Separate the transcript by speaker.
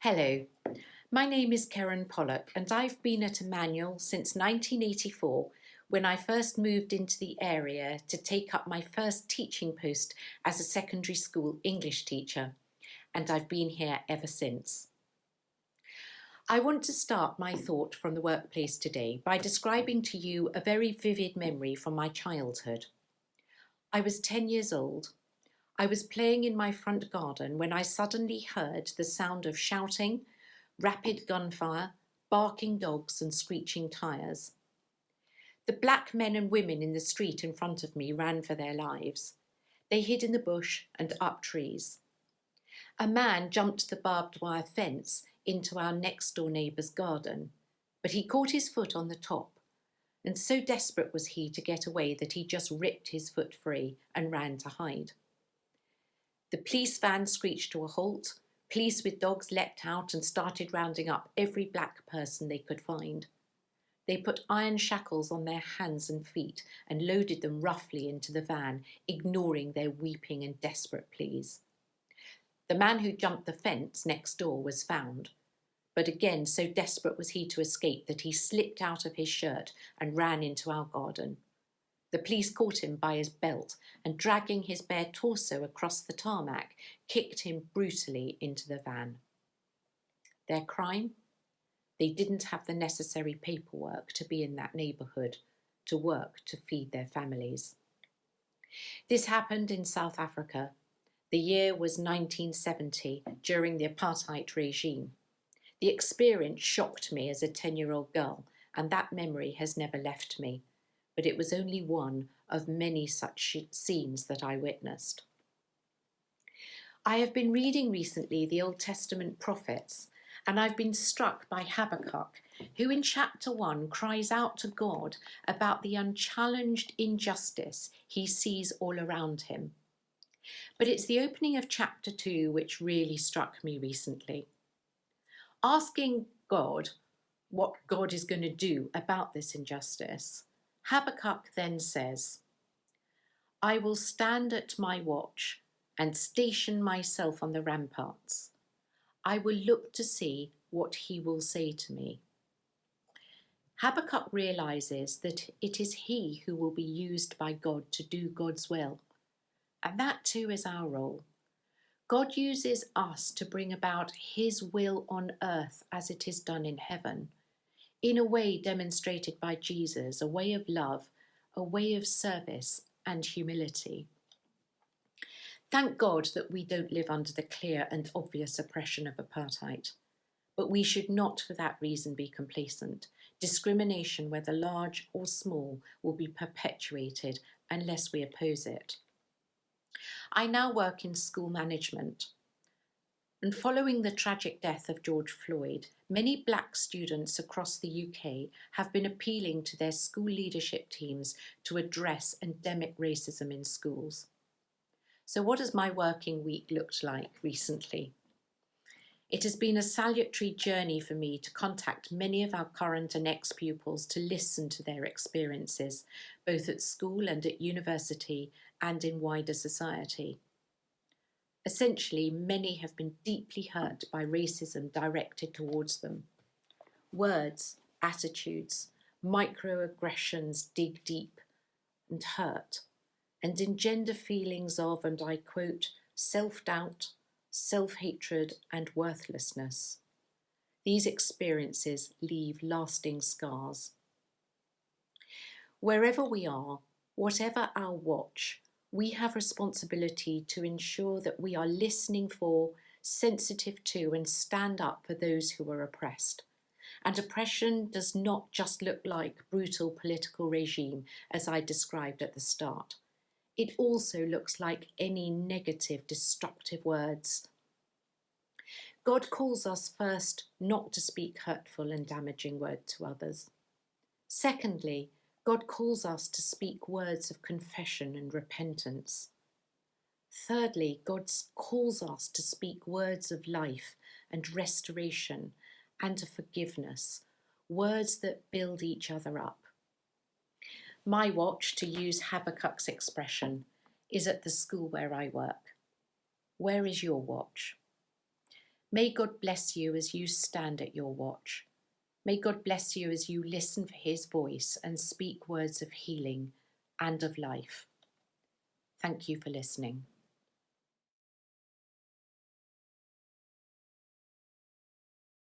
Speaker 1: Hello, my name is Keren and I've been at Emmanuel since 1984 when I first moved into the area to take up my first teaching post as a secondary school English teacher, and I've been here ever since. I want to start my thought from the workplace today by describing to you a very vivid memory from my childhood. I was 10 years old. I was playing in my front garden when I suddenly heard the sound of shouting, rapid gunfire, barking dogs and screeching tyres. The black men and women in the street in front of me ran for their lives. They hid in the bush and up trees. A man jumped the barbed wire fence into our next door neighbour's garden, but he caught his foot on the top, and so desperate was he to get away that he just ripped his foot free and ran to hide. The police van screeched to a halt. Police with dogs leapt out and started rounding up every black person they could find. They put iron shackles on their hands and feet and loaded them roughly into the van, ignoring their weeping and desperate pleas. The man who jumped the fence next door was found, but again so desperate was he to escape that he slipped out of his shirt and ran into our garden. The police caught him by his belt and, dragging his bare torso across the tarmac, kicked him brutally into the van. Their crime? They didn't have the necessary paperwork to be in that neighbourhood, to work to feed their families. This happened in South Africa. The year was 1970, during the apartheid regime. The experience shocked me as a 10-year-old girl, and that memory has never left me. But it was only one of many such scenes that I witnessed. I have been reading recently the Old Testament prophets, and I've been struck by Habakkuk, who in chapter 1 cries out to God about the unchallenged injustice he sees all around him. But it's the opening of chapter 2 which really struck me recently. Asking God what God is going to do about this injustice, Habakkuk then says, "I will stand at my watch and station myself on the ramparts. I will look to see what he will say to me." Habakkuk realizes that it is he who will be used by God to do God's will. And that too is our role. God uses us to bring about his will on earth as it is done in heaven, in a way demonstrated by Jesus, a way of love, a way of service and humility. Thank God that we don't live under the clear and obvious oppression of apartheid, but we should not for that reason be complacent. Discrimination, whether large or small, will be perpetuated unless we oppose it. I now work in school management. And following the tragic death of George Floyd, many black students across the UK have been appealing to their school leadership teams to address endemic racism in schools. So what has my working week looked like recently? It has been a salutary journey for me to contact many of our current and ex-pupils to listen to their experiences, both at school and at university and in wider society. Essentially, many have been deeply hurt by racism directed towards them. Words, attitudes, microaggressions dig deep and hurt and engender feelings of, and I quote, self-doubt, self-hatred and worthlessness. These experiences leave lasting scars. Wherever we are, whatever our watch, we have responsibility to ensure that we are listening for, sensitive to, and stand up for those who are oppressed. And oppression does not just look like brutal political regime, as I described at the start. It also looks like any negative, destructive words. God calls us first not to speak hurtful and damaging words to others. Secondly, God calls us to speak words of confession and repentance. Thirdly, God calls us to speak words of life and restoration and of forgiveness, words that build each other up. My watch, to use Habakkuk's expression, is at the school where I work. Where is your watch? May God bless you as you stand at your watch. May God bless you as you listen for his voice and speak words of healing and of life. Thank you for listening.